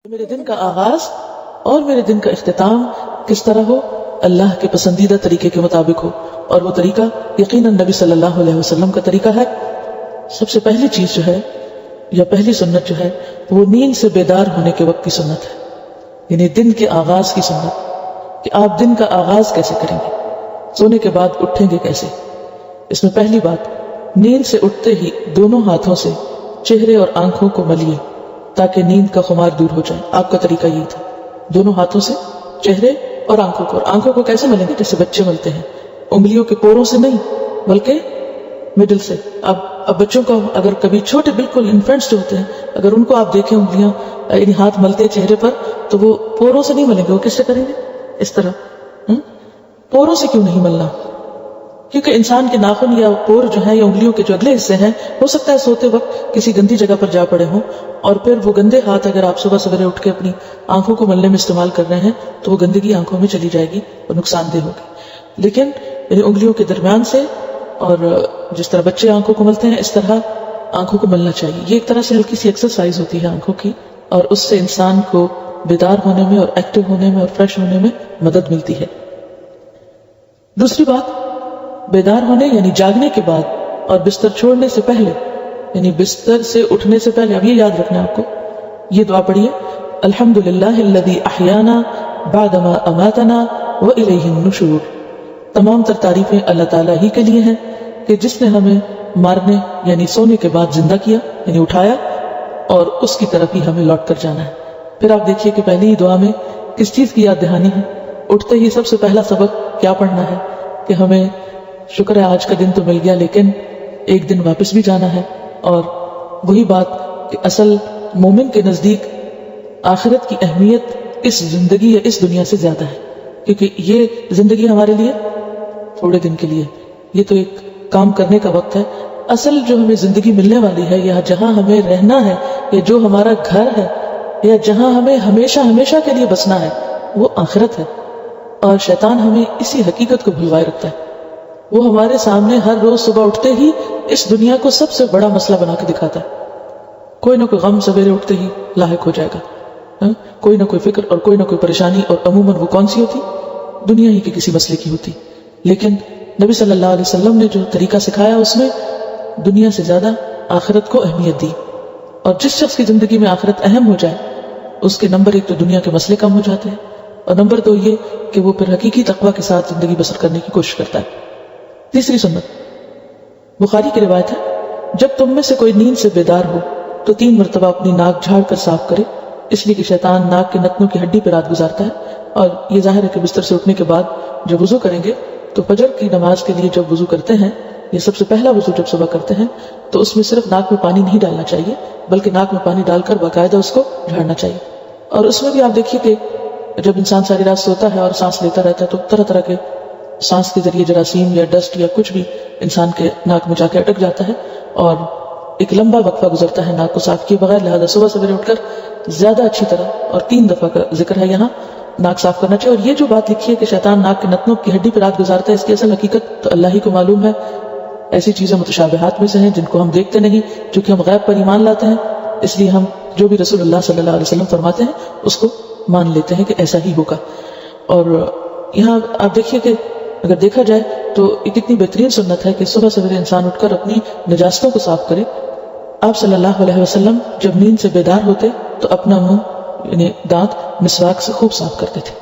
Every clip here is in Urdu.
میرے دن کا آغاز اور میرے دن کا اختتام کس طرح ہو؟ اللہ کے پسندیدہ طریقے کے مطابق ہو، اور وہ طریقہ یقیناً نبی صلی اللہ علیہ وسلم کا طریقہ ہے۔ سب سے پہلی چیز جو ہے یا پہلی سنت جو ہے وہ نیند سے بیدار ہونے کے وقت کی سنت ہے، یعنی دن کے آغاز کی سنت، کہ آپ دن کا آغاز کیسے کریں گے، سونے کے بعد اٹھیں گے کیسے۔ اس میں پہلی بات، نیند سے اٹھتے ہی دونوں ہاتھوں سے چہرے اور آنکھوں کو ملیے تاکہ نیند کا خمار دور ہو جائے۔ آپ کا طریقہ یہی تھا، دونوں ہاتھوں سے چہرے اور آنکھوں کو کیسے ملیں گے؟ جیسے بچے ملتے ہیں، انگلیوں کے پوروں سے نہیں بلکہ مڈل سے۔ اب بچوں کو اگر کبھی چھوٹے بالکل انفنٹس جو ہوتے ہیں، اگر ان کو آپ دیکھیں انگلیاں یعنی ہاتھ ملتے چہرے پر، تو وہ پوروں سے نہیں ملیں گے، وہ کس سے کریں گے؟ اس طرح۔ پوروں سے کیوں نہیں ملنا؟ کیونکہ انسان کے ناخن یا پور جو ہیں یا انگلیوں کے جو اگلے حصے ہیں، ہو سکتا ہے سوتے وقت کسی گندی جگہ پر جا پڑے ہوں، اور پھر وہ گندے ہاتھ اگر آپ صبح سویرے اٹھ کے اپنی آنکھوں کو ملنے میں استعمال کر رہے ہیں تو وہ گندگی آنکھوں میں چلی جائے گی اور نقصان دہ ہوگی۔ لیکن انگلیوں کے درمیان سے، اور جس طرح بچے آنکھوں کو ملتے ہیں اس طرح آنکھوں کو ملنا چاہیے۔ یہ ایک طرح سے ہلکی سی ایکسرسائز ہوتی ہے آنکھوں کی، اور اس سے انسان کو بیدار ہونے میں اور ایکٹیو ہونے میں اور فریش ہونے میں مدد ملتی ہے۔ دوسری بات، بیدار ہونے یعنی جاگنے کے بعد اور بستر چھوڑنے سے پہلے، یعنی بستر سے اٹھنے سے پہلے، اب یہ یاد رکھنا ہے آپ کو، یہ دعا پڑھیے، الحمدللہ الذی احیانا بعدما اماتنا والیہ النشور۔ تمام تر تعریفیں اللہ تعالیٰ ہی کے لیے ہیں کہ جس نے ہمیں مارنے یعنی سونے کے بعد زندہ کیا، یعنی اٹھایا، اور اس کی طرف ہی ہمیں لوٹ کر جانا ہے۔ پھر آپ دیکھیے کہ پہلی ہی دعا میں کس چیز کی یاد دہانی ہے؟ اٹھتے ہی سب سے پہلا سبق کیا پڑھنا ہے کہ ہمیں شکر ہے آج کا دن تو مل گیا، لیکن ایک دن واپس بھی جانا ہے۔ اور وہی بات کہ اصل مومن کے نزدیک آخرت کی اہمیت اس زندگی یا اس دنیا سے زیادہ ہے، کیونکہ یہ زندگی ہمارے لیے تھوڑے دن کے لیے، یہ تو ایک کام کرنے کا وقت ہے۔ اصل جو ہمیں زندگی ملنے والی ہے، یا جہاں ہمیں رہنا ہے، یا جو ہمارا گھر ہے، یا جہاں ہمیں ہمیشہ ہمیشہ کے لیے بسنا ہے، وہ آخرت ہے۔ اور شیطان ہمیں اسی حقیقت کو بھلوائے رکھتا ہے۔ وہ ہمارے سامنے ہر روز صبح اٹھتے ہی اس دنیا کو سب سے بڑا مسئلہ بنا کے دکھاتا ہے۔ کوئی نہ کوئی غم سویرے اٹھتے ہی لاحق ہو جائے گا، کوئی نہ کوئی فکر اور کوئی نہ کوئی پریشانی، اور عموماً وہ کون سی ہوتی؟ دنیا ہی کے کسی مسئلے کی ہوتی۔ لیکن نبی صلی اللہ علیہ وسلم نے جو طریقہ سکھایا اس میں دنیا سے زیادہ آخرت کو اہمیت دی، اور جس شخص کی زندگی میں آخرت اہم ہو جائے اس کے نمبر ایک تو دنیا کے مسئلے کم ہو جاتے ہیں، اور نمبر دو یہ کہ وہ پھر حقیقی تقویٰ کے ساتھ زندگی بسر کرنے کی کوشش کرتا ہے۔ تیسری سنت، بخاری کی روایت ہے، جب تم میں سے کوئی نیند سے بیدار ہو تو 3 مرتبہ اپنی ناک جھاڑ کر صاف کرے، اس لیے کہ شیطان ناک کے نتنوں کی ہڈی پہ رات گزارتا ہے۔ اور یہ ظاہر ہے کہ بستر سے اٹھنے کے بعد جب وضو کریں گے تو فجر کی نماز کے لیے جب وضو کرتے ہیں، یہ سب سے پہلا وضو جب صبح کرتے ہیں، تو اس میں صرف ناک میں پانی نہیں ڈالنا چاہیے، بلکہ ناک میں پانی ڈال کر باقاعدہ اس کو جھاڑنا چاہیے۔ اور اس میں بھی آپ دیکھیے کہ جب انسان ساری رات سوتا ہے اور سانس لیتا رہتا ہے تو طرح طرح کے سانس کے ذریعے جراثیم یا ڈسٹ یا کچھ بھی انسان کے ناک میں جا کے اٹک جاتا ہے، اور ایک لمبا وقفہ گزرتا ہے ناک کو صاف کیے بغیر۔ لہذا صبح سویرے اٹھ کر زیادہ اچھی طرح، اور 3 دفعہ کا ذکر ہے یہاں، ناک صاف کرنا چاہیے۔ اور یہ جو بات لکھی ہے کہ شیطان ناک کے نتنوں کی ہڈی پہ رات گزارتا ہے، اس کی اصل حقیقت تو اللہ ہی کو معلوم ہے۔ ایسی چیزیں متشابہات میں سے ہیں جن کو ہم دیکھتے نہیں، چونکہ ہم غیب پر ایمان لاتے ہیں، اس لیے ہم جو بھی رسول اللہ صلی اللہ علیہ وسلم فرماتے ہیں اس کو مان لیتے ہیں کہ ایسا ہی ہوگا۔ اور یہاں آپ دیکھیے کہ اگر دیکھا جائے تو ایک اتنی بہترین سنت ہے کہ صبح سویرے انسان اٹھ کر اپنی نجاستوں کو صاف کرے۔ آپ صلی اللہ علیہ وسلم جب نیند سے بیدار ہوتے تو اپنا منہ یعنی دانت مسواک سے خوب صاف کرتے تھے،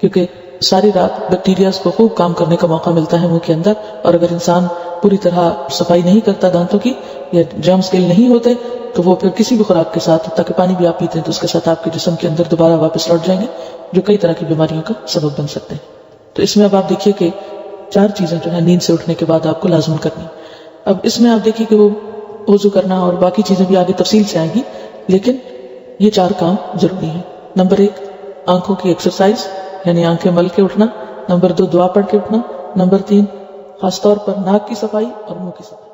کیونکہ ساری رات بیکٹیریاز کو خوب کام کرنے کا موقع ملتا ہے منہ کے اندر، اور اگر انسان پوری طرح صفائی نہیں کرتا دانتوں کی، یا جرمز کل نہیں ہوتے، تو وہ پھر کسی بھی خوراک کے ساتھ، تاکہ پانی بھی آپ پیتے ہیں تو اس کے ساتھ آپ کے جسم کے اندر دوبارہ واپس لوٹ جائیں گے، جو کئی طرح کی بیماریوں کا سبب بن سکتے ہیں۔ تو اس میں اب آپ دیکھیے کہ 4 چیزیں جو ہے نیند سے اٹھنے کے بعد آپ کو لازم کرنی۔ اب اس میں آپ دیکھیے کہ وہ وضو کرنا اور باقی چیزیں بھی آگے تفصیل سے آئیں گی، لیکن یہ 4 کام ضروری ہیں۔ نمبر 1 آنکھوں کی ایکسرسائز، یعنی آنکھیں مل کے اٹھنا۔ نمبر 2 دعا پڑھ کے اٹھنا۔ نمبر 3 خاص طور پر ناک کی صفائی اور منہ کی صفائی۔